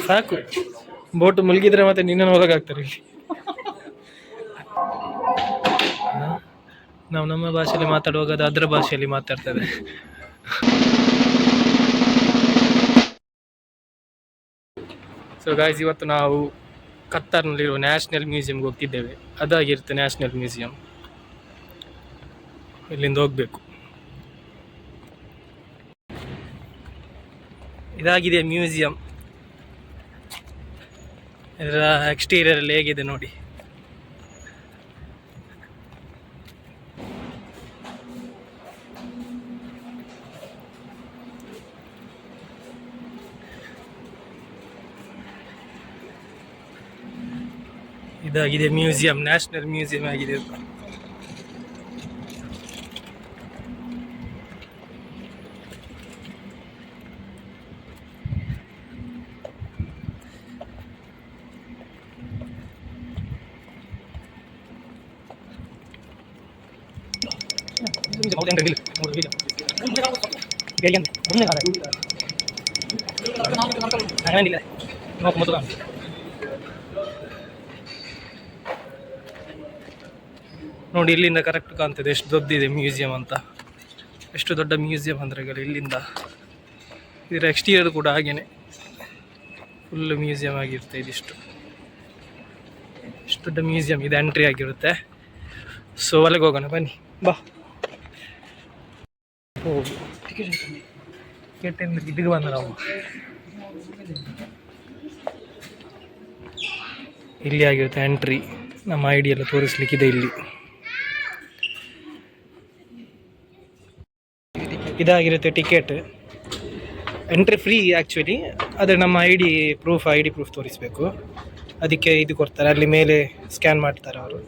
ಸಾಕು, ಬೋಟ್ ಮುಳುಗಿದ್ರೆ ಮತ್ತೆ ನಿನ್ನನ್ನು ಹೊರಗಾಗ್ತಾರೆ ಇಲ್ಲಿ. ನಾವು ನಮ್ಮ ಭಾಷೆಯಲ್ಲಿ ಮಾತಾಡುವಾಗ ಅದು ಅದರ ಭಾಷೆಯಲ್ಲಿ ಮಾತಾಡ್ತದೆ. ಸೊ ಗಾಯ್ಸ್, ಇವತ್ತು ನಾವು ಕತ್ತಾರ್ನಲ್ಲಿರುವ ನ್ಯಾಷನಲ್ ಮ್ಯೂಸಿಯಂಗೆ ಹೋಗ್ತಿದ್ದೇವೆ. ಅದಾಗಿರುತ್ತೆ ನ್ಯಾಷನಲ್ ಮ್ಯೂಸಿಯಂ. ಇಲ್ಲಿಂದ ಹೋಗ್ಬೇಕು. ಇದಾಗಿದೆ ಮ್ಯೂಸಿಯಂ. ಇದರ ಎಕ್ಸ್ಟೀರಿಯರ್ ಅಲ್ಲಿ ಹೇಗಿದೆ ನೋಡಿ. ಇದಾಗಿದೆ ಮ್ಯೂಸಿಯಂ, ನ್ಯಾಷನಲ್ ಮ್ಯೂಸಿಯಂ ಆಗಿದೆ. ನೋಡಿ, ಇಲ್ಲಿಂದ ಕರೆಕ್ಟ್ ಕಾಣ್ತದೆ ಎಷ್ಟು ದೊಡ್ಡದಿದೆ ಮ್ಯೂಸಿಯಂ ಅಂತ. ಎಷ್ಟು ದೊಡ್ಡ ಮ್ಯೂಸಿಯಂ ಅಂದ್ರೆ ಇಲ್ಲಿಂದ. ಇದರ ಎಕ್ಸ್ಟೀರಿಯರ್ ಕೂಡ ಹಾಗೇನೆ ಫುಲ್ ಮ್ಯೂಸಿಯಂ ಆಗಿರುತ್ತೆ. ಇದಿಷ್ಟು ಎಷ್ಟು ದೊಡ್ಡ ಮ್ಯೂಸಿಯಂ ಇದು. ಎಂಟ್ರಿ ಆಗಿರುತ್ತೆ. ಸೊ ಒಳಗೆ ಹೋಗೋಣ ಬನ್ನಿ, ಬಾ. ಟಿಕೆಟ್ ಇದಕ್ಕೆ ಬಂದ ನಾವು. ಇಲ್ಲಿ ಆಗಿರುತ್ತೆ ಎಂಟ್ರಿ. ನಮ್ಮ ಐಡಿ ಎಲ್ಲ ತೋರಿಸ್ಲಿಕ್ಕಿದೆ ಇಲ್ಲಿ. ಇದಾಗಿರುತ್ತೆ ಟಿಕೆಟ್. ಎಂಟ್ರಿ ಫ್ರೀ ಆ್ಯಕ್ಚುಲಿ, ಆದರೆ ನಮ್ಮ ಐ ಡಿ ಪ್ರೂಫ್ ತೋರಿಸಬೇಕು. ಅದಕ್ಕೆ ಇದು ಕೊಡ್ತಾರೆ, ಅಲ್ಲಿ ಮೇಲೆ ಸ್ಕ್ಯಾನ್ ಮಾಡ್ತಾರೆ ಅವರು.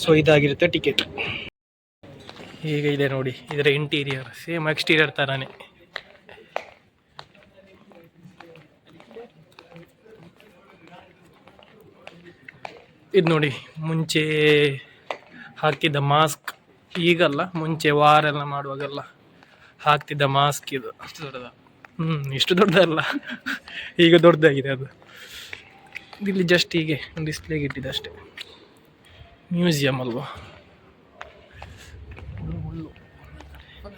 ಸೊ ಇದಾಗಿರುತ್ತೆ ಟಿಕೆಟ್. ಈಗ ಇದೆ ನೋಡಿ ಇದರ ಇಂಟೀರಿಯರ್, ಸೇಮ್ ಎಕ್ಸ್ಟೀರಿಯರ್ ಥರನೇ. ಇದು ನೋಡಿ, ಮುಂಚೆ ಹಾಕಿದ್ದ ಮಾಸ್ಕ್. ಈಗಲ್ಲ, ಮುಂಚೆ ವಾರೆಲ್ಲ ಮಾಡುವಾಗೆಲ್ಲ ಹಾಕ್ತಿದ್ದ ಮಾಸ್ಕ್ ಇದು. ಅಷ್ಟು ದೊಡ್ಡದ? ಇಷ್ಟು ದೊಡ್ಡದಲ್ಲ, ಈಗ ದೊಡ್ಡದಾಗಿದೆ ಅದು. ಇಲ್ಲಿ ಜಸ್ಟ್ ಹೀಗೆ ಡಿಸ್ಪ್ಲೇಗೆ ಇಟ್ಟಿದೆ ಅಷ್ಟೇ. ಮ್ಯೂಸಿಯಂ ಅಲ್ವಾ.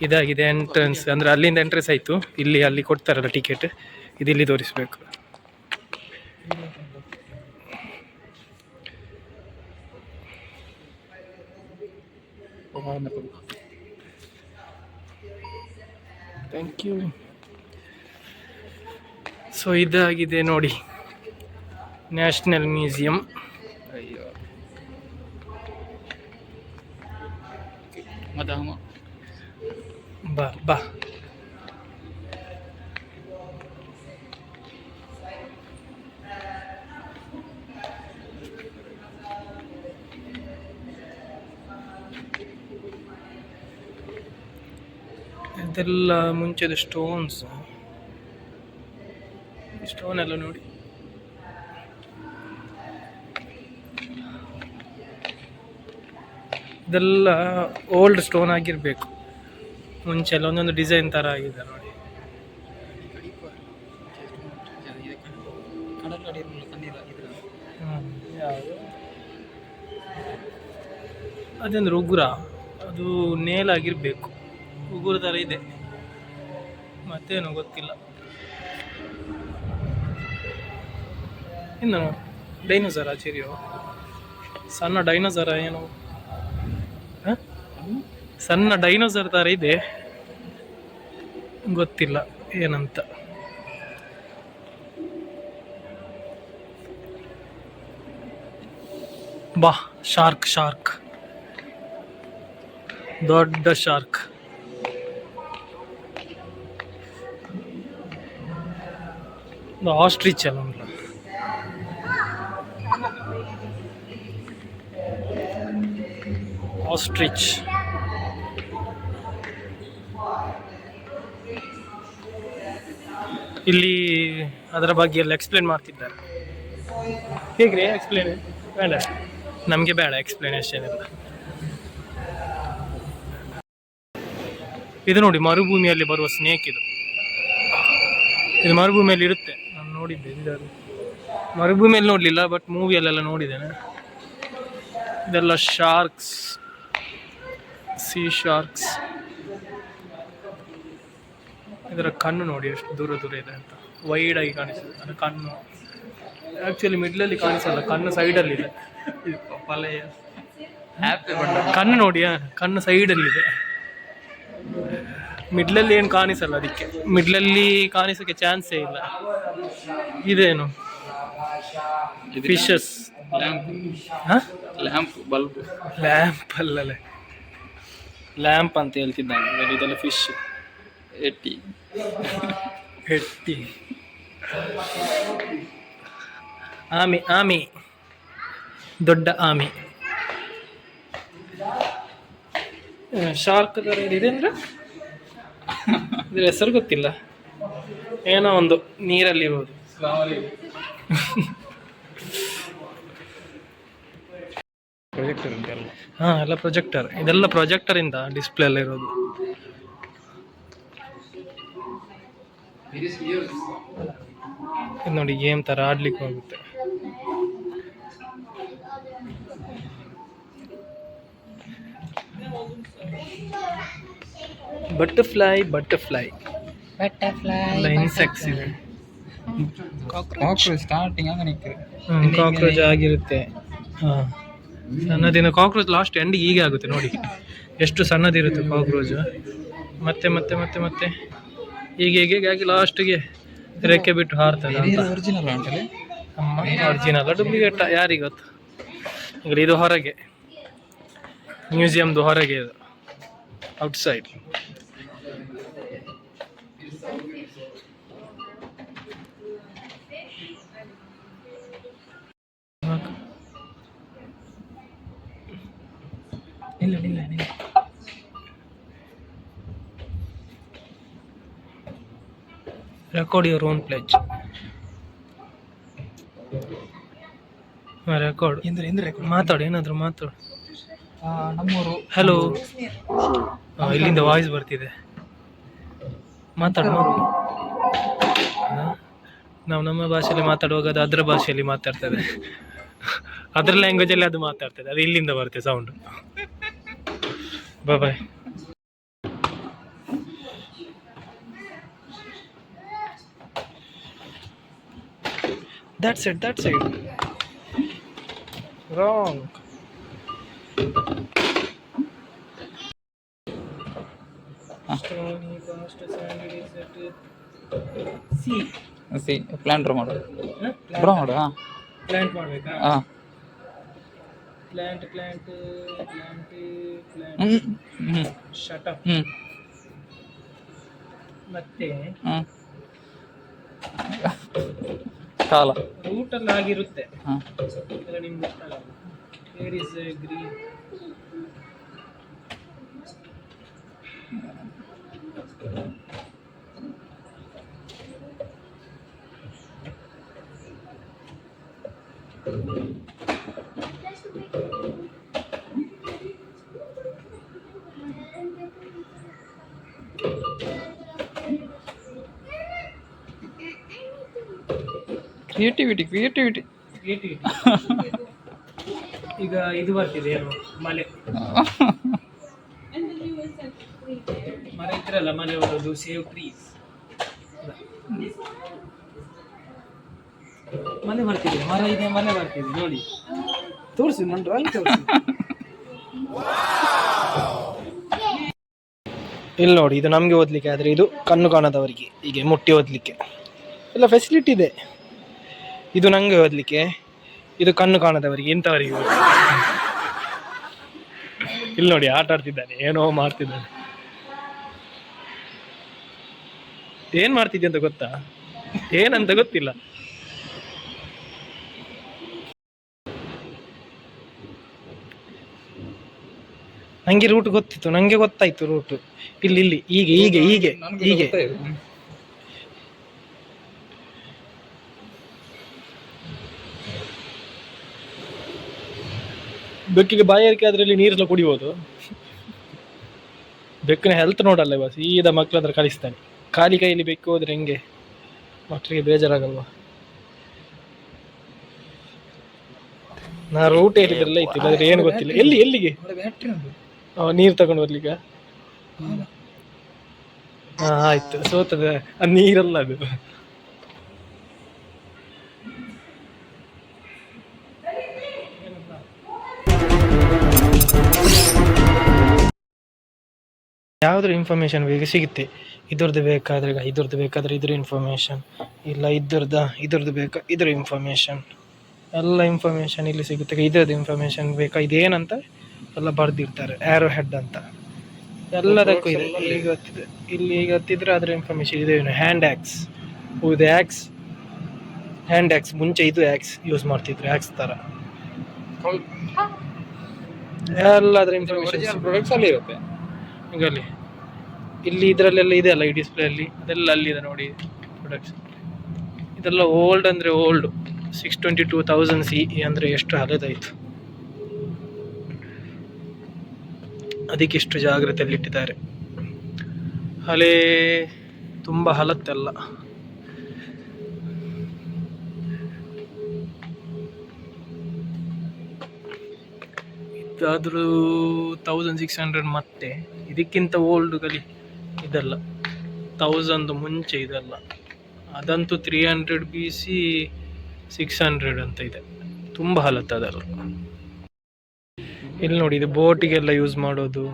ಇದಾಗಿದೆ ಎಂಟ್ರೆನ್ಸ್. ಅಂದರೆ ಅಲ್ಲಿಂದ ಎಂಟ್ರೆನ್ಸ್ ಆಯಿತು. ಅಲ್ಲಿ ಕೊಡ್ತಾರಲ್ಲ ಟಿಕೆಟ್, ಇಲ್ಲಿ ತೋರಿಸ್ಬೇಕು. Thank you. ಸೊ ಇದಾಗಿದೆ ನೋಡಿ ನ್ಯಾಷನಲ್ ಮ್ಯೂಸಿಯಂ. ಬಾ ಬಾ. ಇದೆಲ್ಲ ಮುಂಚೆದು ಸ್ಟೋನ್ ಎಲ್ಲ ನೋಡಿ. ಇದೆಲ್ಲ ಓಲ್ಡ್ ಸ್ಟೋನ್ ಆಗಿರಬೇಕು. ಮುಂಚೆ ಎಲ್ಲ ಒಂದೊಂದು ಡಿಸೈನ್ ಥರ ಆಗಿದೆ ನೋಡಿ. ಅದಂದ್ರೆ ಉಗುರ, ಅದು ನೇಲಾಗಿರ್ಬೇಕು. ಉಗುರು ಥರ ಇದೆ, ಮತ್ತೇನೋ ಗೊತ್ತಿಲ್ಲ. ಇನ್ನು ಡೈನೋಸರ ಚಿರಿಯೋ, ಸಣ್ಣ ಡೈನೋಸರ ಏನೋ, ಸಣ್ಣ ಡೈನೋಸರ್ ಥರ ಇದೆ, ಗೊತ್ತಿಲ್ಲ ಏನಂತ. ಬಾ. ಶಾರ್ಕ್, ದೊಡ್ಡ ಶಾರ್ಕ್. ಆಸ್ಟ್ರಿಚ್ ಅಲ್ಲ, ಆಸ್ಟ್ರಿಚ್. ಇಲ್ಲಿ ಅದರ ಬಗ್ಗೆ ಎಲ್ಲ ಎಕ್ಸ್ಪ್ಲೇನ್ ಮಾಡ್ತಿದ್ದಾರೆ. ಹೇಗ್ರಿ ಎಕ್ಸ್ಪ್ಲೇನ್? ಬೇಡ, ನಮಗೆ ಬೇಡ ಎಕ್ಸ್ಪ್ಲೇನೇಷನ್ ಎಲ್ಲ. ಇದು ನೋಡಿ ಮರುಭೂಮಿಯಲ್ಲಿ ಬರುವ ಸ್ನೇಕ್ ಇದು. ಇದು ಮರುಭೂಮಿಯಲ್ಲಿ ಇರುತ್ತೆ, ನಾನು ನೋಡಿದ್ದೆ. ಇದು ಮರುಭೂಮಿಯಲ್ಲಿ ನೋಡಲಿಲ್ಲ, ಬಟ್ ಮೂವಿಯಲ್ಲೆಲ್ಲ ನೋಡಿದ್ದೇನೆ. ಇದೆಲ್ಲ ಶಾರ್ಕ್ಸ್, ಸೀ ಶಾರ್ಕ್ಸ್. ಇದರ ಕಣ್ಣು ನೋಡಿ ಎಷ್ಟು ದೂರ ದೂರ ಇದೆ ಅಂತ, ವೈಡ್ ಆಗಿ ಕಾಣಿಸ್ತದೆ. ಅದರ ಕಣ್ಣು ಆ್ಯಕ್ಚುಲಿ ಮಿಡ್ಲಲ್ಲಿ ಕಾಣಿಸಲ್ಲ, ಕಣ್ಣು ಸೈಡಲ್ಲಿದೆ. ಕಣ್ಣು ನೋಡಿ, ಕಣ್ಣು ಸೈಡಲ್ಲಿದೆ, ಮಿಡ್ಲಲ್ಲಿ ಏನು ಕಾಣಿಸಲ್ಲ. ಅದಕ್ಕೆ ಮಿಡ್ಲಲ್ಲಿ ಕಾಣಿಸೋಕ್ಕೆ ಚಾನ್ಸೇ ಇಲ್ಲ. ಇದೇನು ಫಿಶಸ್, ಲ್ಯಾಂಪ್ ಬಲ್ಬ್, ಲ್ಯಾಂಪ್ ಅಲ್ಲಲ್ಲೇ, ಲ್ಯಾಂಪ್ ಅಂತ ಹೇಳ್ತಿದ್ದಾನೆ. ಇದೆಲ್ಲ ಫಿಶ್. ಎಟ್ಟಿ ಹೆಟ್ಟಿ, ಆಮೆ, ಆಮೆ, ದೊಡ್ಡ ಆಮೆ. ಶಾರ್ಕ್ ಥರ ಇದೆ ಅಂದ್ರೆ ಇದ್ರ ಹೆಸರು ಗೊತ್ತಿಲ್ಲ, ಏನೋ ಒಂದು ನೀರಲ್ಲಿ ಇರೋದು. ಪ್ರೊಜೆಕ್ಟರ್ ಉಂಟಲ್ಲ. ಹಾಂ, ಎಲ್ಲ ಪ್ರೊಜೆಕ್ಟರ್. ಇದೆಲ್ಲ ಪ್ರೊಜೆಕ್ಟರಿಂದ ಡಿಸ್ಪ್ಲೇ ಎಲ್ಲ ಇರೋದು. ಇದು ನೋಡಿ, ಗೇಮ್ ಥರ ಆಡ್ಲಿಕ್ಕೆ ಹೋಗುತ್ತೆ. ಬಟರ್ಫ್ಲೈ, ಬಟರ್ಫ್ಲೈ, ಎಲ್ಲ ಇನ್ಸೆಕ್ಟ್ಸ್ ಇದೆ. ಕಾಕ್ರೋಚ್ ಸ್ಟಾರ್ಟಿಂಗ್ ಆಗ ನಿಕ್ಕೆ ಕಾಕ್ರೋಚ್ ಆಗಿರುತ್ತೆ. ಹಾಂ, ಸಣ್ಣದಿಂದ ಕಾಕ್ರೋಚ್ ಲಾಸ್ಟ್ ಎಂಡಿಗೆ ಹೀಗೆ ಆಗುತ್ತೆ ನೋಡಿ, ಎಷ್ಟು ಸಣ್ಣದಿರುತ್ತೆ ಕಾಕ್ರೋಚ್. ಮತ್ತೆ ಮತ್ತೆ ಮತ್ತೆ ಮತ್ತೆ ಹೀಗೆ ಹೀಗೆ ಆಗಿ ಲಾಸ್ಟಿಗೆ ರೆಕ್ಕೆ ಬಿಟ್ಟು ಹಾರ್ತದೆ ಅಂತ. ಒರಿಜಿನಲ್ ಉಂಟಲ್ಲ, ಒರಿಜಿನಲ್ ಡೂಪ್ಲಿಕೇಟ್ ಯಾರಿಗೆ ಗೊತ್ತು. ಇದು ಹೊರಗೆ, ಮ್ಯೂಸಿಯಮ್ದು ಹೊರಗೆ, ಇದು ಔಟ್ಸೈಡ್. ಇಲ್ಲ ಇಲ್ಲ ಇಲ್ಲ, record your own pledge. Record ಮಾತಾಡು, ಏನಾದರೂ ಮಾತಾಡು. ನಮ್ಮೂರು, ಹಲೋ. ಇಲ್ಲಿಂದ ವಾಯ್ಸ್ ಬರ್ತಿದೆ, ಮಾತಾಡು. ನಾವು ನಮ್ಮ ಭಾಷೆಯಲ್ಲಿ ಮಾತಾಡುವಾಗ ಅದು ಅದರ ಭಾಷೆಯಲ್ಲಿ ಮಾತಾಡ್ತದೆ, ಅದರ ಲ್ಯಾಂಗ್ವೇಜಲ್ಲಿ ಅದು ಮಾತಾಡ್ತದೆ. ಅದು ಇಲ್ಲಿಂದ ಬರುತ್ತೆ sound. Bye. That's it. Wrong. Stony past sand is at ಸಿ ಪ್ಲಾಂಟ್ ಮಾಡು, ಬ್ರೋ ಮಾಡು. ಹಾಂ, ಪ್ಲಾಂಟ್ ಮಾಡಬೇಕಾ? ಹಾಂ, ಪ್ಲಾಂಟ್. Shut up. ಮತ್ತೆ ಕಾಲ ರೂಟಲ್ಲಿ ಆಗಿರುತ್ತೆ. ಹಾಂ, ಇದೆಲ್ಲ ನಿಮ್ಗೆ ಗೊತ್ತಾಗಲ್ಲ. Here is a green. Creativity ಈಗ ಇದು ಬರ್ತಿದೆ, ಏನು ಮಲೆ ಮರ ಇದ್ರಲ್ಲ, ಮನೆ ಬರೋದು ಸೇವ್ ಟ್ರೀಸ್. ಮನೆ ಬರ್ತಿದೆ, ಮರ ಇದೆ, ಮನೆ ಬರ್ತಿದೆ ನೋಡಿ. ತೋರಿಸಿ, ನಾನು ಡ್ರಾಯಿಂಗ್ ತೋರಿಸಿ. ಇಲ್ಲಿ ನೋಡಿ, ಇದು ನಮಗೆ ಓದಲಿಕ್ಕೆ, ಆದರೆ ಇದು ಕಣ್ಣು ಕಾಣದವರಿಗೆ ಹೀಗೆ ಮುಟ್ಟಿ ಓದಲಿಕ್ಕೆ ಎಲ್ಲ ಫೆಸಿಲಿಟಿ ಇದೆ. ಇದು ನಂಗೆ ಓದಲಿಕ್ಕೆ, ಇದು ಕಣ್ಣು ಕಾಣದವರಿಗೆ, ಇಂಥವರಿಗೆ. ಇಲ್ಲಿ ನೋಡಿ, ಆಟ ಆಡ್ತಿದ್ದಾನೆ, ಏನೋ ಮಾಡ್ತಿದ್ದಾನೆ. ಏನ್ ಮಾಡ್ತಿದ್ದೆ ಅಂತ ಗೊತ್ತಾ? ಏನಂತ ಗೊತ್ತಿಲ್ಲ. ನಂಗೆ ರೂಟ್ ಗೊತ್ತಿತ್ತು, ನಂಗೆ ಗೊತ್ತಾಯ್ತು ರೂಟ್. ಇಲ್ಲಿ ಹೀಗೆ ಹೀಗೆ ಹೀಗೆ ಹೀಗೆ. ಬೆಕ್ಕಿಗೆ ಬಾಯಾರಿಕೆ ಆದ್ರೆ ಇಲ್ಲಿ ನೀರೆಲ್ಲ ಕುಡಿಬೋದು. ಬೆಕ್ಕಿನ ಹೆಲ್ತ್ ನೋಡಲ್ಲ ಇವಾಗ ಸೀದಾ ಮಕ್ಳ ಹತ್ರ ಕಳಿಸ್ತಾನೆ. ಖಾಲಿ ಕೈಯಲ್ಲಿ ಬೆಕ್ಕು ಹೋದ್ರೆ ಹೆಂಗೆ, ಮಕ್ಕಳಿಗೆ ಬೇಜಾರಾಗಲ್ವಾ? ನಾ ರೂಟ್ ಹೇಳಿದ್ರಲ್ಲ ಇತ್ತು, ಇಲ್ಲಾಂದ್ರೆ ಏನು ಗೊತ್ತಿಲ್ಲ. ಎಲ್ಲಿಗೆ ನೀರು ತಗೊಂಡು ಬರ್ಲಿಕ್ಕೆ? ಹಾ ಆಯ್ತು, ಸೋತದೆ. ಅದು ನೀರಲ್ಲ, ಅದು ಯಾವ್ದ್ರ ಇನ್ಫಾರ್ಮೇಶನ್ ಬೇಗ ಸಿಗುತ್ತೆ. ಇದ್ರದ್ದು ಬೇಕಾದ್ರೆ ಇದ್ರ ಇನ್ಫಾರ್ಮೇಶನ್, ಇಲ್ಲ ಇದ್ರದ್ದು ಬೇಕಾ ಇದ್ರ ಇನ್ಫಾರ್ಮೇಶನ್, ಎಲ್ಲ ಇನ್ಫಾರ್ಮೇಶನ್ ಇಲ್ಲಿ ಸಿಗುತ್ತೆ. ಇದ್ರದ್ದು ಇನ್ಫಾರ್ಮೇಶನ್ ಬೇಕಾ, ಇದೇನಂತ ಎಲ್ಲ ಬರ್ದಿರ್ತಾರೆ, ಆ್ಯರೋ ಹೆಡ್ ಅಂತ ಎಲ್ಲದಕ್ಕೂ ಇದೆ. ಈಗ ಗೊತ್ತಿದೆ, ಇಲ್ಲಿ ಈಗ ಗೊತ್ತಿದ್ರೆ ಅದ್ರ ಇನ್ಫಾರ್ಮೇಶನ್ ಇದೆ. ಹ್ಯಾಂಡ್ ಆ್ಯಕ್ಸ್, ಇದು ಆ್ಯಕ್ಸ್, ಹ್ಯಾಂಡ್ ಆ್ಯಕ್ಸ್. ಮುಂಚೆ ಇದು ಆ್ಯಕ್ಸ್ ಯೂಸ್ ಮಾಡ್ತಿದ್ರು, ಆ್ಯಕ್ಸ್ ಥರ ಎಲ್ಲ ಅದ್ರ ಇನ್ಫಾರ್ಮೇಶನ್ ಪ್ರಾಡಕ್ಟ್ಸ್ ಅಲ್ಲಿ ಇರುತ್ತೆ. ಈಗ ಇಲ್ಲಿ ಇದರಲ್ಲೆಲ್ಲ ಇದೆ ಅಲ್ಲ, ಈ ಡಿಸ್ಪ್ಲೇ ಅಲ್ಲಿ ಅದೆಲ್ಲ ಅಲ್ಲಿದೆ ನೋಡಿ ಪ್ರಾಡಕ್ಟ್ಸ್. ಇದೆಲ್ಲ ಓಲ್ಡ್ ಅಂದರೆ ಓಲ್ಡ್, 622,000 CE ಅಂದರೆ ಎಷ್ಟು ಹಳೆದಾಯಿತು. ಅದಕ್ಕೆ ಇಷ್ಟು ಜಾಗ್ರತೆಯಲ್ಲಿಟ್ಟಿದ್ದಾರೆ. ಹಳೆ ತುಂಬ ಹಲತ್ತೆಲ್ಲ. ಇದಾದರೂ 1600 ಮತ್ತೆ ಇದಕ್ಕಿಂತ ಓಲ್ಡ್ ಇದೆಲ್ಲ 1000 ಮುಂಚೆ ಇದೆಲ್ಲ. ಅದಂತೂ 300 BC 600 ಅಂತ ಇದೆ, ತುಂಬ ಹಲತ್ತು ಅದೆಲ್ಲ. ಇಲ್ಲಿ ನೋಡಿ, ಇದು ಬೋಟಿಗೆಲ್ಲ ಯೂಸ್ ಮಾಡೋದು,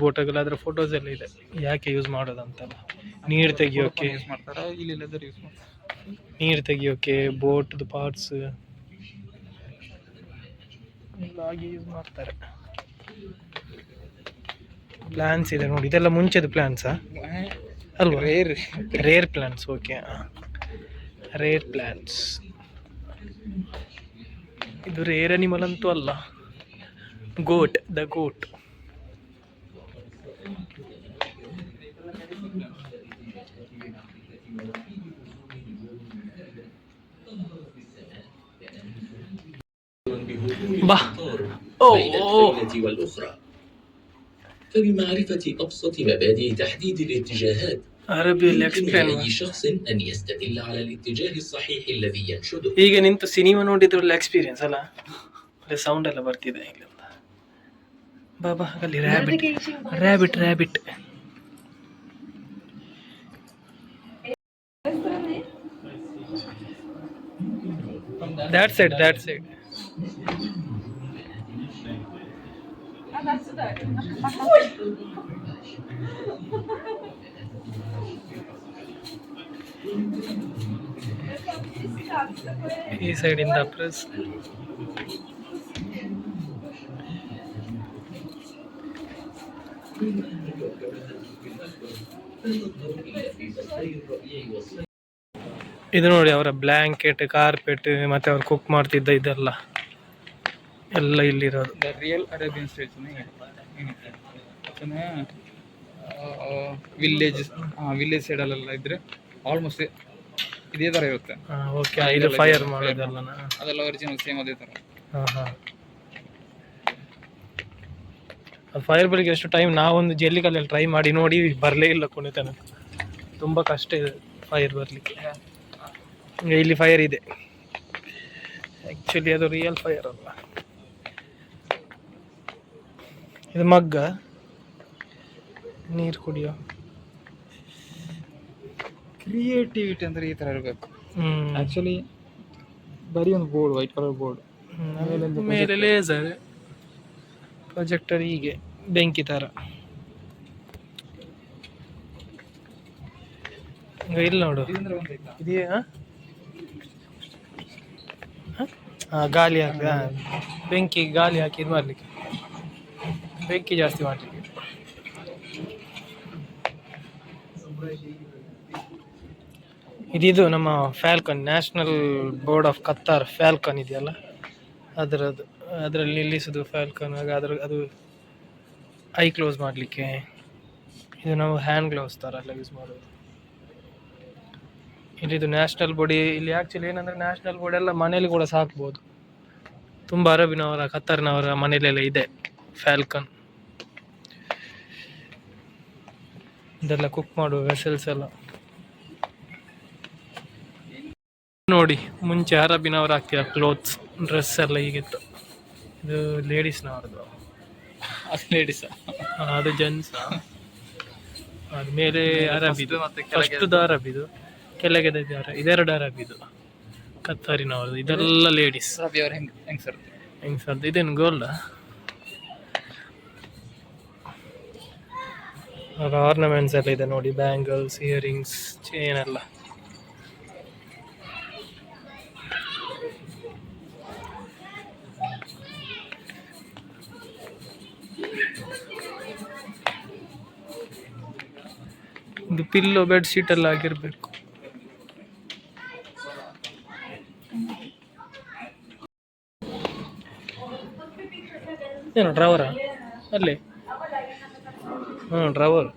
ಬೋಟಗೆಲ್ಲ ಅದರ ಫೋಟೋಸ್ ಎಲ್ಲ ಇದೆ. ಯಾಕೆ ಯೂಸ್ ಮಾಡೋದಂತಲ್ಲ, ನೀರು ತೆಗಿಯೋಕೆ ಯೂಸ್ ಮಾಡ್ತಾರೆ, ಇಲ್ಲಿ ಲೆದರ್ ಯೂಸ್ ಮಾಡ್ತಾರೆ, ನೀರು ತೆಗಿಯೋಕೆ, ಬೋಟ್ದು ಪಾರ್ಟ್ಸ್ ಎಲ್ಲ ಹಾಗೆ ಯೂಸ್ ಮಾಡ್ತಾರೆ. ಪ್ಲಾನ್ಸ್ ಇದೆ ನೋಡಿ, ಇದೆಲ್ಲ ಮುಂಚೆದು ಪ್ಲಾನ್ಸಾ ಅಲ್ವಾ? Rare plants. Okay, rare plants. ಇದು ರೇರ್ ಅನಿಮಲ್ ಅಂತೂ ಅಲ್ಲ, ಗೋಟ್, ದ ಗೋಟ್. ಬಾ فبمعرفة أبسط مبادئ تحديد الاتجاهات يمكن لأي شخص أن يستدل على الاتجاه الصحيح الذي ينشده. ಈಗ ನಿಂತು ಸಿನಿಮಾ ನೋಡಿದ್ರಲ್ಲ ಎಕ್ಸ್ಪೀರಿಯನ್ಸ್ ಅಲ್ಲ, ಸೌಂಡ್ ಎಲ್ಲ ಬರ್ತಿದೆ ಇಲ್ಲಿಂದ. ಬಾಬಾ ಅಲ್ಲಿ ರ್ಯಾಬಿಟ್. That side. ಈ ಸೈಡ್ ಇಂದ ಪ್ರೆಸ್. ಇದು ನೋಡಿ, ಅವರ ಬ್ಲ್ಯಾಂಕೆಟ್, ಕಾರ್ಪೆಟ್, ಮತ್ತೆ ಅವ್ರು ಕುಕ್ ಮಾಡ್ತಿದ್ದ ಇದೆಲ್ಲ ಎಲ್ಲ ಇಲ್ಲಿರೋದು. ರಿಯಲ್ ಅರೇಬಿಯನ್ ಸ್ಟೇಟ್ಸ್ ವಿಲೇಜ್ ಸೈಡಲ್ಲೆಲ್ಲ ಇದ್ರೆ ಆಲ್ಮೋಸ್ಟ್ ಇದೇ ಥರ ಇರುತ್ತೆ. ಓಕೆ, ಇದು ಫೈರ್ ಮಾಡೋದಲ್ಲ, ಅದೆಲ್ಲ ಒರಿಜಿನಲ್ ಸೇಮ್ ಅದೇ ಥರ. ಫೈರ್ ಬಲಿಗೆ ಎಷ್ಟು ಟೈಮ್, ನಾವೊಂದು ಜಲ್ಲಿಕಲ್ಲಲ್ಲಿ ಟ್ರೈ ಮಾಡಿ ನೋಡಿ ಬರಲೇ ಇಲ್ಲ ಕೊನೆ ತನಕ. ತುಂಬ ಕಷ್ಟ ಇದೆ ಫೈರ್ ಬರಲಿಕ್ಕೆ. ಇಲ್ಲಿ ಫೈರ್ ಇದೆ, ಆ್ಯಕ್ಚುಲಿ ಅದು ರಿಯಲ್ ಫೈರ್ ಅಲ್ಲ. ಇದು ಮಗ್ಗ, ನೀರು ಕುಡಿಯೋ. ಕ್ರಿಯೇಟಿವಿಟಿ ಅಂದರೆ ಈ ಥರ ಇರಬೇಕು. ಆ್ಯಕ್ಚುಲಿ ಬರೀ ಒಂದು ಬೋರ್ಡ್, ವೈಟ್ ಕಲರ್ ಬೋರ್ಡ್, ಮೇಲೆ ಲೇಸರ್ ಪ್ರೊಜೆಕ್ಟರ್, ಹೀಗೆ ಬೆಂಕಿ ಥರ. ಇಲ್ಲಿ ನೋಡು, ಇದೆಯಾ ಗಾಳಿ ಹಾಕಿ, ಬೆಂಕಿ ಗಾಳಿ ಹಾಕಿ ಇದು ಮಾಡಲಿಕ್ಕೆ, ಬೆಂಕಿ ಜಾಸ್ತಿ ಮಾಡಲಿಕ್ಕೆ. ಇದು ನಮ್ಮ Falcon, national board of ಕತ್ತಾರ್ Falcon ಇದೆಯಲ್ಲ, ಅದರಲ್ಲಿ ನಿಲ್ಲಿಸೋದು ಫ್ಯಾಲ್ಕನ್. ಆಗ ಅದು ಐ ಕ್ಲೋಸ್ ಮಾಡಲಿಕ್ಕೆ. ಇದು ನಾವು ಹ್ಯಾಂಡ್ ಗ್ಲೌಸ್ ಥರ ಎಲ್ಲ ಯೂಸ್ ಮಾಡೋದು. ಇಲ್ಲಿದು ನ್ಯಾಷನಲ್ ಬೋರ್ಡ್. ಇಲ್ಲಿ ಆ್ಯಕ್ಚುಲಿ ಏನಂದರೆ ನ್ಯಾಷನಲ್ ಬೋರ್ಡ್ ಎಲ್ಲ ಮನೇಲಿ ಕೂಡ ಸಾಕ್ಬೋದು. ತುಂಬ ಅರಬಿನವರ, ಕತ್ತರ್ನವರ ಮನೇಲೆಲ್ಲ ಇದೆ ಫ್ಯಾಲ್ಕನ್. ಇದೆಲ್ಲ ಕುಕ್ ಮಾಡುವ ವೆಸಲ್ಸ್ ಎಲ್ಲ ನೋಡಿ. ಮುಂಚೆ ಅರಬಿನವರು ಹಾಕ್ತಿರ ಕ್ಲೋತ್ಸ್ ಡ್ರೆಸ್ ಎಲ್ಲ ಹೀಗಿತ್ತು. ಇದು ಲೇಡೀಸ್ನವ್ರದ್ದು. ಅದು ಲೇಡೀಸ್, ಅದು ಜೆಂಟ್ಸ್. ಆದ್ಮೇಲೆ ಅರಬಿದು, ಫಸ್ಟ್ದು ಅರಬಿದು, ಕೆಳಗೆ ಇದೆರಡು ಅರಬಿದು, ಕತ್ತಾರಿನವ್ರದ್ದು. ಇದೆಲ್ಲ ಲೇಡೀಸ್. ರಬಿ ಅವ್ರು ಹೆಂಗ್ ಇದೇನು ಗೋಲ್ಡ? ಆರ್ನಮೆಂಟ್ಸ್ ಎಲ್ಲ ಇದೆ ನೋಡಿ, ಬ್ಯಾಂಗಲ್ಸ್, ಇಯರಿಂಗ್ಸ್, ಚೇನ್ ಎಲ್ಲ. ಇದು ಪಿಲ್ಲೋ ಬೆಡ್ ಶೀಟ್ ಎಲ್ಲ ಆಗಿರ್ಬೇಕು. ಏನು ಡ್ರವರಾ ಅಲ್ಲಿ? ಡ್ರವರ್.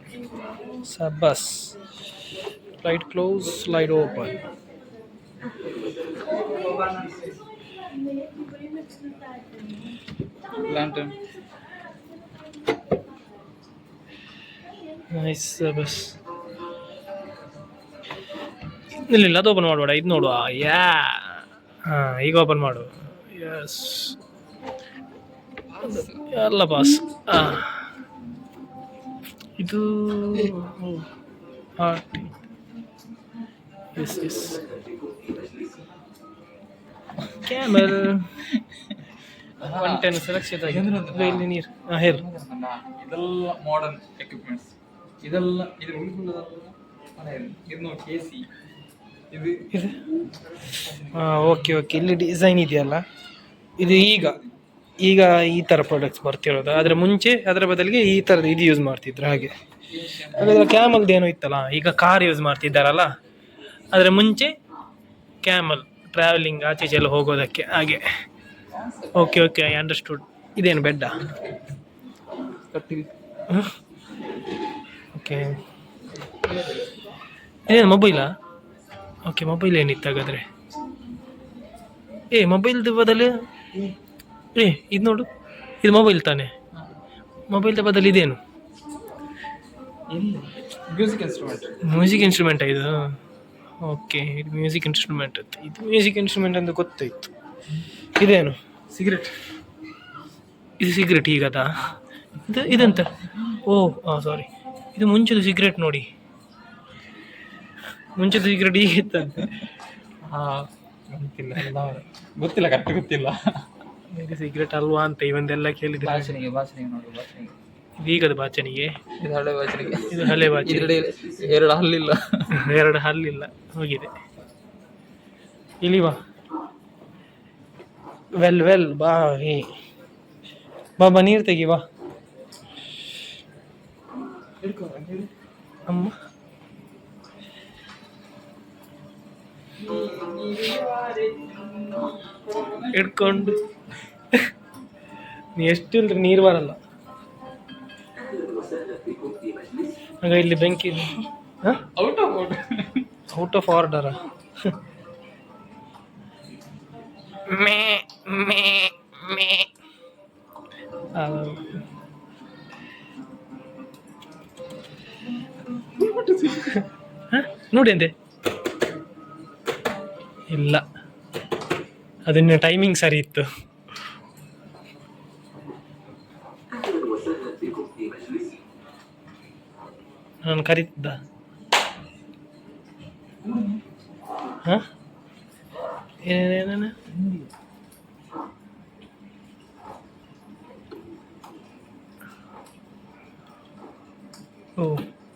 ಸಬ್ಬಸ್. Slide close, slide open. Lantern. Nice ಸಬ್ಬಸ್. ಇಲ್ಲ ಅದು ಓಪನ್ ಮಾಡಬೇಡ, ಇದು ನೋಡುವ. ಈಗ ಓಪನ್ ಮಾಡು. ಎಸ್, ಎಲ್ಲ ಬಾಸ್. ಇದು ಎಸ್ ಎಸ್ ಕ್ಯಾಮಲ್ 110 ಸುರಕ್ಷಿತ ಇಲ್ಲಿ ನೀರು. ಹೇಳು. ಇದೆಲ್ಲ ಮಾಡರ್ನ್ ಎಕ್ವಿಪ್ಮೆಂಟ್ಸ್. ಇದೆಲ್ಲ ಇದ್ರ ಇದು ನೋಡಿ AC. ಇದು ಓಕೆ ಓಕೆ. ಇಲ್ಲಿ ಡಿಸೈನ್ ಇದೆಯಲ್ಲ, ಇದು ಈಗ ಈ ಥರ ಪ್ರಾಡಕ್ಟ್ಸ್ ಬರ್ತಿರೋದು. ಆದರೆ ಮುಂಚೆ ಅದರ ಬದಲಿಗೆ ಈ ಥರದ್ದು ಇದು ಯೂಸ್ ಮಾಡ್ತಿದ್ರು. ಹಾಗಾದ್ರೆ ಕ್ಯಾಮಲ್ದು ಏನೋ ಇತ್ತಲ್ಲ, ಈಗ ಕಾರ್ ಯೂಸ್ ಮಾಡ್ತಿದ್ದಾರಲ್ಲ. ಆದರೆ ಮುಂಚೆ ಕ್ಯಾಮಲ್ ಟ್ರಾವೆಲಿಂಗ್ ಆಚೆ ಈಚೆ ಎಲ್ಲ ಹೋಗೋದಕ್ಕೆ. ಹಾಗೆ. Okay okay, I understood. ಇದೇನು ಬೆಡ್ಡಾ? ಓಕೆ. ಇದೇನು ಮೊಬೈಲಾ? ಓಕೆ, ಮೊಬೈಲ್ ಏನಿತ್ತು ಹಾಗಾದರೆ? ಮೊಬೈಲ್ದು ಬದಲು ಇದು ನೋಡು, ಇದು ಮೊಬೈಲ್ ತಾನೆ. ಮೊಬೈಲ್ದ ಬದಲು ಇದೇನು? ಮ್ಯೂಸಿಕ್ ಇನ್ಸ್ಟ್ರೂಮೆಂಟಾ ಇದು? ಓಕೆ, ಇದು ಮ್ಯೂಸಿಕ್ ಇನ್ಸ್ಟ್ರೂಮೆಂಟ್ ಅಂತ. ಇದು ಮ್ಯೂಸಿಕ್ ಇನ್ಸ್ಟ್ರೂಮೆಂಟ್ ಅಂತ ಗೊತ್ತಾಯಿತು. ಇದೇನು? ಸಿಗರೆಟ್. ಇದು ಸಿಗರೆಟ್ ಈಗದಾ? ಇದೆಂತ? ಸಾರಿ, ಇದು ಮುಂಚೆದು ಸಿಗರೆಟ್ ನೋಡಿ. ಮುಂಚೆದು ಸಿಗರೆಟ್ ಈಗಿತ್ತಂತೆ. ಗೊತ್ತಿಲ್ಲ, ಕರೆಕ್ಟ್ ಗೊತ್ತಿಲ್ಲ. ಇದು ಸಿಗರೆಟ್ ಅಲ್ವಾ ಅಂತ ಇವೊಂದೆಲ್ಲ ಕೇಳಿದ್ರೆ. ಬಾಚಣಿಗೆ ನೋಡಿ, ಬಾಚಣಿಗೆ. ಈಗದು ಬಾಚಣಿಗೆ, ಇದು ಹಳೆ ಬಾಚಣಿಗೆ. ಇದು ಹಳೆ ಬಾಚಣಿಗೆ. ಎರಡು ಹಲ್ಲಿಲ್ಲ. ಎರಡು ಹಲ್ಲಿಲ್ಲ, ಹೋಗಿದೆ. ಇಲ್ಲಿ ಬಾ. ವೆಲ್ ಬಾ. ಬಾ ನೀರು ತೆಗಿ ಬಾ. ಅಮ್ಮ ಹಿಡ್ಕೊಂಡು ನೀ ಎಷ್ಟು ಇಲ್ರಿ ನೀರು ಬರಲ್ಲ. ಆಗ ಇಲ್ಲಿ ಬೆಂಕಿ out of order. May May May ನೋಡಿ ಅಂತೆ. ಇಲ್ಲ, ಅದನ್ನ ಟೈಮಿಂಗ್ ಸರಿ ಇತ್ತು. ನಾನು ಕರೀತಿದ್ದ. ಏನೇನೇನ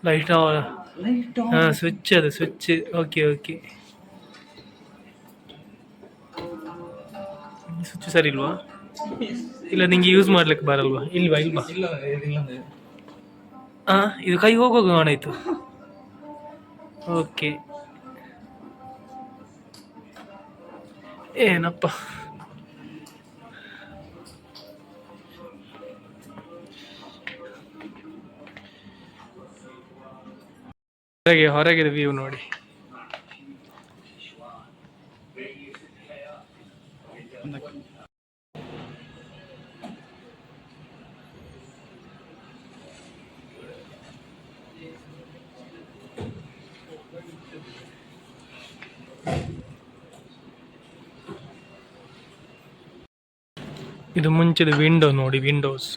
ಲೈಟ್ ಸ್ವಿಚ್, ಅದು ಸ್ವಿಚ್. ಓಕೆ ಓಕೆ, ಸ್ವಿಚ್ ಸರಿ ಇಲ್ವಾ? ಇಲ್ಲ, ನಿಂಗೆ ಯೂಸ್ ಮಾಡ್ಲಿಕ್ಕೆ ಬರಲ್ವಾ? ಇಲ್ವಾ? ಇದು ಕೈ ಹೋಗೋಗ ಆಯ್ತು. ಓಕೆ, ಏನಪ್ಪ ಹೊರಗಿದೆ ವ್ಯೂ ನೋಡಿ. ಇದು ಮುಂಚೆದ ವಿಂಡೋ ನೋಡಿ, ವಿಂಡೋಸ್.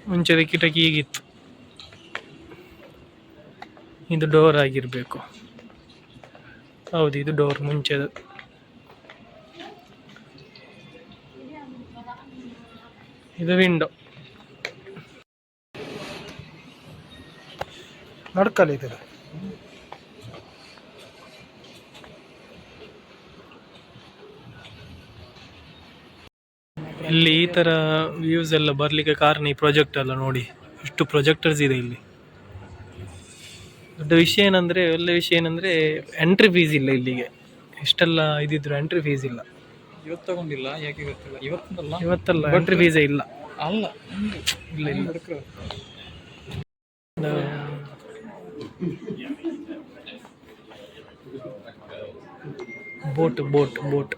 ಮುಂಚೆದ ಕಿಟಕಿ ಹೀಗಿತ್ತು, ಇದು ಡೋರ್ ಆಗಿರಬೇಕು. ಹೌದು, ಇದು ಡೋರ್ ಮುಂಚೆದು. ಇದು ವಿಂಡೋ. ನಡ್ಕಲ್ಲ ಇದು. ಇಲ್ಲಿ ಈ ತರ ವ್ಯೂಸ್ ಎಲ್ಲ ಬರ್ಲಿಕ್ಕೆ ಕಾರಣ ಈ ಪ್ರಾಜೆಕ್ಟ್ ಎಲ್ಲ ನೋಡಿ, ಎಷ್ಟು ಪ್ರೊಜೆಕ್ಟರ್ಸ್ ಇದೆ ಇಲ್ಲಿ. ದೊಡ್ಡ ವಿಷಯ ಏನಂದ್ರೆ, ಒಳ್ಳೆ ವಿಷಯ ಏನಂದ್ರೆ ಎಂಟ್ರಿ ಫೀಸ್ ಇಲ್ಲ ಇಲ್ಲಿಗೆ. ಎಷ್ಟೆಲ್ಲ ಇದಿದ್ರು ಎಂಟ್ರಿ ಫೀಸ್ ಇಲ್ಲ. ಇವತ್ತು ತಗೊಂಡಿಲ್ಲ, ಯಾಕೆ ಗೊತ್ತಿಲ್ಲ. ಇವತ್ತಲ್ಲ ಎಂಟ್ರಿ ಫೀಸೇ ಇಲ್ಲ. ಅಲ್ಲ, ಇಲ್ಲ ಇಲ್ಲ. ಬೋಟ್ ಬೋಟ್ ಬೋಟ್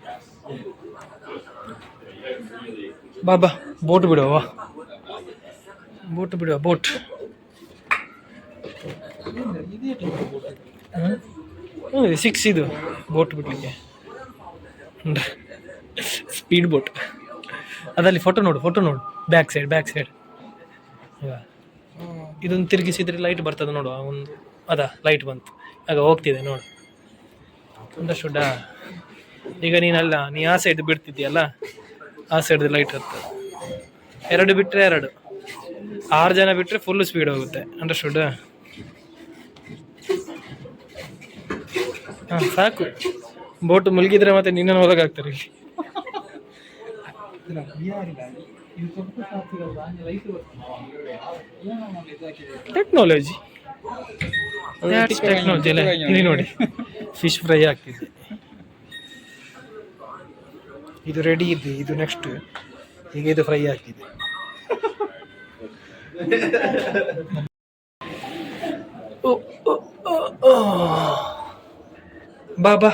ಬಾಬಾ, ಬೋಟ್ ಬಿಡುವ, ಬೋಟ್ ಬಿಡುವ, ಬೋಟ್. ಸಿಕ್ಸ್ ಇದು ಬೋಟ್ ಬಿಡ್ಲಿಕ್ಕೆ, ಸ್ಪೀಡ್ ಬೋಟ್. ಅದಲ್ಲಿ ಫೋಟೋ ನೋಡು, ಫೋಟೋ ನೋಡು, ಬ್ಯಾಕ್ ಸೈಡ್, ಬ್ಯಾಕ್ ಸೈಡ್. ಇದೊಂದು ತಿರುಗಿಸಿದ್ರೆ ಲೈಟ್ ಬರ್ತದೆ ನೋಡು. ಒಂದು ಅದ ಲೈಟ್ ಬಂತು, ಆಗ ಹೋಗ್ತಿದೆ ನೋಡು. ಒಂದಷ್ಟು ಈಗ ನೀನಲ್ಲ, ನೀ ಆ ಸೈಡ್ ಬಿಡ್ತಿದ್ದೀಯಲ್ಲ, ಆ ಸೈಡ್ ಲೈಟ್ ಇರ್ತದೆ. 2 ಬಿಟ್ಟರೆ 2, 6 ಜನ ಬಿಟ್ಟರೆ ಫುಲ್ ಸ್ಪೀಡ್ ಹೋಗುತ್ತೆ. ಅಂಡರ್ಸ್ಟುಡ್? ಹಾಂ, ಸಾಕು. ಬೋಟ್ ಮುಳುಗಿದ್ರೆ ಮತ್ತೆ ನಿನ್ನನ್ನು ಒಳಗಾಗ್ತಾರೆ. ಟೆಕ್ನಾಲಜಿ ಟೆಕ್ನಾಲಜಿ ಅಲ್ಲ. ಇಲ್ಲಿ ನೋಡಿ, ಫಿಶ್ ಫ್ರೈ ಆಗ್ತಿದೆ. ಇದು ರೆಡಿ ಇದೆ, ಇದು ನೆಕ್ಸ್ಟ್. ಈಗ ಇದು ಫ್ರೈ ಆಗ್ತಿದೆ. ಬಾ ಬಾ,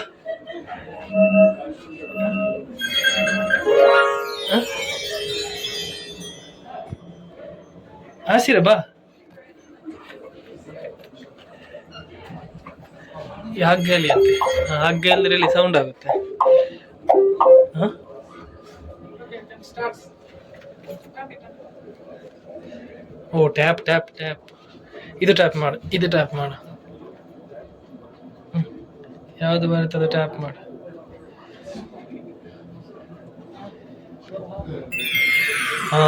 ಹಸಿರ ಬಾ. ಹಗ್ಗೆ ಅಲ್ಲಿ ಅಂತೆ, ಹಗ್ಗೆ ಅಂದ್ರೆ ಇಲ್ಲಿ ಸೌಂಡ್ ಆಗುತ್ತೆ. ಓ, ಟ್ಯಾಪ್ ಟ್ಯಾಪ್ ಟ್ಯಾಪ್. ಇದು ಟ್ಯಾಪ್ ಮಾಡು, ಇದು ಟ್ಯಾಪ್ ಮಾಡು. ಯಾವುದು ಬರ್ತದೆ ಟ್ಯಾಪ್ ಮಾಡು. ಹಾ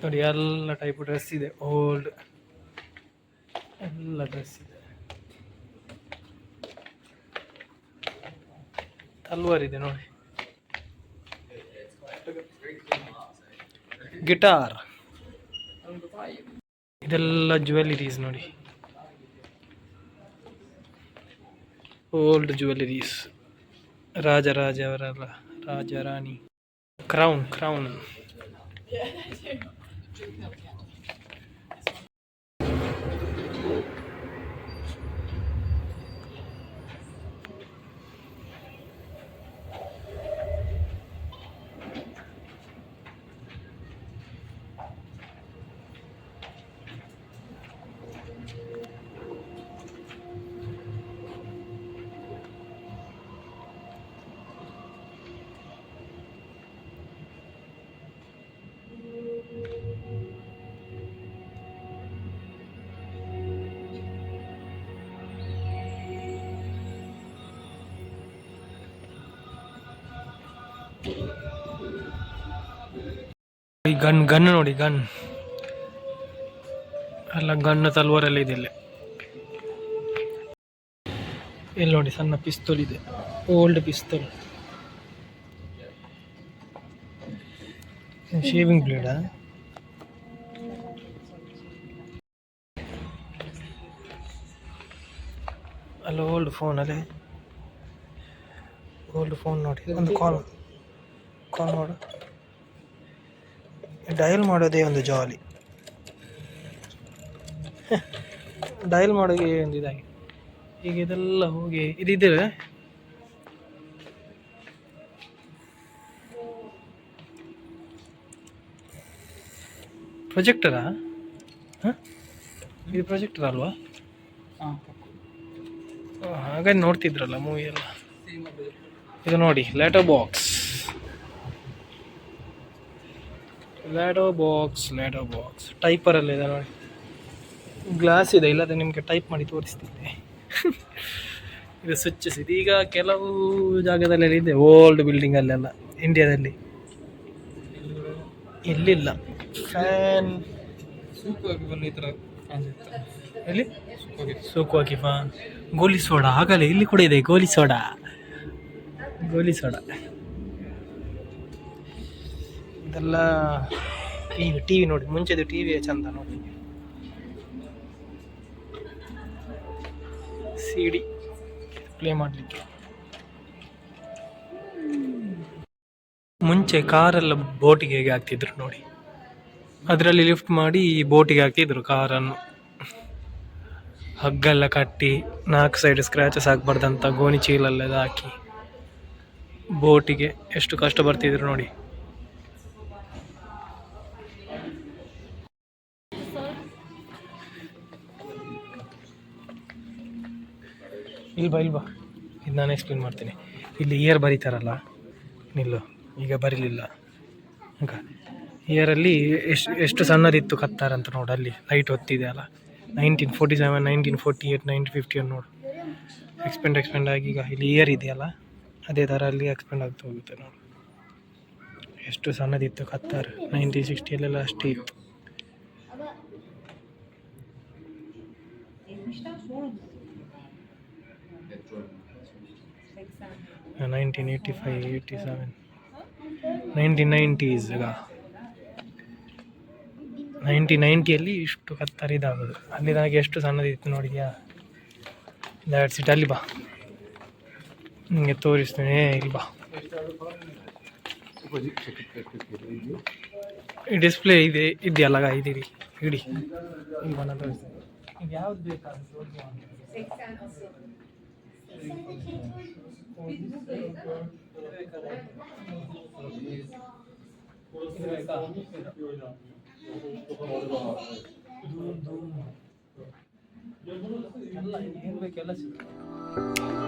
ನೋಡಿ, ಎಲ್ಲ ಟೈಪ್ ಡ್ರೆಸ್ ಇದೆ. ಓಲ್ಡ್ ಎಲ್ಲ ಡ್ರೆಸ್ ಇದೆ. ತಲ್ವಾರ್ ಇದೆ ನೋಡಿ, ಗಿಟಾರ್. ಇದೆಲ್ಲ ಜ್ಯುವೆಲರೀಸ್ ನೋಡಿ, ಓಲ್ಡ್ ಜ್ಯುವೆಲರೀಸ್. ರಾಜ ಅವರೆಲ್ಲ, ರಾಜ ರಾಣಿ. Crown crown. ಗನ್ ನೋಡಿ, ಗನ್ ಎಲ್ಲ, ಗನ್ ತಲ್ವಾರೆಲ್ಲ ಇದೆ ಇಲ್ಲಿ. ಇಲ್ಲಿ ನೋಡಿ, ಸಣ್ಣ ಪಿಸ್ತೂಲ್ ಇದೆ, ಓಲ್ಡ್ ಪಿಸ್ತೂಲ್. ಶೇವಿಂಗ್ ಬ್ಲೇಡಾ? ಅಲ್ಲ, ಓಲ್ಡ್ ಫೋನ್ ಅಲ್ಲೇ, ಓಲ್ಡ್ ಫೋನ್ ನೋಡಿ. ಒಂದು ಕಾಲ್ ಮಾಡು. ಡಯಲ್ ಮಾಡೋದೇ ಒಂದು ಜಾಲಿ. ಡಯಲ್ ಮಾಡೋಕೆ ಒಂದು ಇದಾಗಿ, ಈಗ ಇದೆಲ್ಲ ಹೋಗಿ ಇದಿದೆ. ಪ್ರೊಜೆಕ್ಟರಾ? ಹಾಂ, ಇದು ಪ್ರೊಜೆಕ್ಟರ್ ಅಲ್ವಾ? ಹಾಗಾಗಿ ನೋಡ್ತಿದ್ರಲ್ಲ ಮೂವಿ ಎಲ್ಲ. ಇದು ನೋಡಿ ಲೆಟರ್ ಬಾಕ್ಸ್. ಟೈಪರ್ ಎಲ್ಲ ಇದೆ ನೋಡಿ. ಗ್ಲಾಸ್ ಇದೆ, ಇಲ್ಲದೆ ನಿಮಗೆ ಟೈಪ್ ಮಾಡಿ ತೋರಿಸ್ತಿದ್ದೆ. ಇದು ಸ್ವಿಚಸ್ ಇದೆ. ಈಗ ಕೆಲವು ಜಾಗದಲ್ಲೆಲ್ಲ ಇದೆ, ಓಲ್ಡ್ ಬಿಲ್ಡಿಂಗ್ ಅಲ್ಲೆಲ್ಲ ಇಂಡಿಯಾದಲ್ಲಿ. ಇಲ್ಲಿಲ್ಲ ಫ್ಯಾನ್. ಈ ಥರ ಎಲ್ಲಿ ಸೂಕ್ವಾಗಿ ಫ್ಯಾನ್. ಗೋಲಿ ಸೋಡಾ ಆಗಲ್ಲ, ಇಲ್ಲಿ ಕೂಡ ಇದೆ ಗೋಲಿ ಸೋಡಾ. ಇದೆಲ್ಲ ಟಿವಿ ನೋಡಿ, ಮುಂಚೆದು ಟಿವಿ ಚಂದ ನೋಡಿ. CD ಪ್ಲೇ ಮಾಡಲಿಕ್ಕೆ. ಮುಂಚೆ ಕಾರೆಲ್ಲ ಬೋಟಿಗೆ ಹೇಗೆ ಹಾಕ್ತಿದ್ರು ನೋಡಿ, ಅದರಲ್ಲಿ ಲಿಫ್ಟ್ ಮಾಡಿ ಬೋಟಿಗೆ ಹಾಕ್ತಿದ್ರು ಕಾರನ್ನು. ಹಗ್ಗೆಲ್ಲ ಕಟ್ಟಿ 4 ಸೈಡ್ ಸ್ಕ್ರ್ಯಾಚಸ್ ಆಗಬಾರ್ದಂತ ಗೋಣಿ ಚೀಲಲ್ಲೆಲ್ಲ ಹಾಕಿ ಬೋಟಿಗೆ ಎಷ್ಟು ಕಷ್ಟ ಬರ್ತಿದ್ರು ನೋಡಿ. ಇಲ್ವಾ ಇದು ನಾನು ಎಕ್ಸ್ಪ್ಲೇನ್ ಮಾಡ್ತೀನಿ. ಇಲ್ಲಿ ಇಯರ್ ಬರೀತಾರಲ್ಲ, ನಿಲ್ಲು ಈಗ ಬರೀಲಿಲ್ಲ. ಈಗ ಇಯರಲ್ಲಿ ಎಷ್ಟು ಸಣ್ಣದಿತ್ತು ಕತ್ತಾರಂತ ನೋಡು, ಅಲ್ಲಿ ಲೈಟ್ ಹೊತ್ತಿದೆ ಅಲ್ಲ. 1947, 1948, 1951 ನೋಡು. ಎಕ್ಸ್ಪೆಂಡ್ ಆಗಿ ಈಗ ಇಲ್ಲಿ ಇಯರ್ ಇದೆಯಲ್ಲ, ಅದೇ ಥರ ಅಲ್ಲಿ ಎಕ್ಸ್ಪೆಂಡ್ ಆಗ್ತಾ ಹೋಗುತ್ತೆ ನೋಡು. ಎಷ್ಟು ಸಣ್ಣದಿತ್ತು ಕತ್ತಾರ. 1960 ಅಷ್ಟೇ ಇತ್ತು. Yeah, 1985, 87, 1990s. ಈಗ 1990 ಇಷ್ಟು ಕತ್ತರಿ ಇದಾಗೋದು. ಅಲ್ಲಿದಾಗ ಎಷ್ಟು ಸಣ್ಣದಿತ್ತು ನೋಡಿದ್ಯಾ. That's it. ಅಲ್ಲಿ ಬಾ, ನಿಮಗೆ ತೋರಿಸ್ತೇನೆ. ಇಲ್ಲಿ ಬಾ, ಈ ಡಿಸ್ಪ್ಲೇ ಇದೆಯಲ್ಲ ಇದಿರಿ ಇಡಿ. ಇಲ್ಲಿ ಬಣ್ಣ ತೋರಿಸ್ತೇನೆ. ಈಗ ಯಾವ್ದು ಬೇಕಾದ್ರೆ ಎಲ್ಲ ಏನು ಬೇಕೆಲ್ಲ ಸಿಗ್ತದೆ.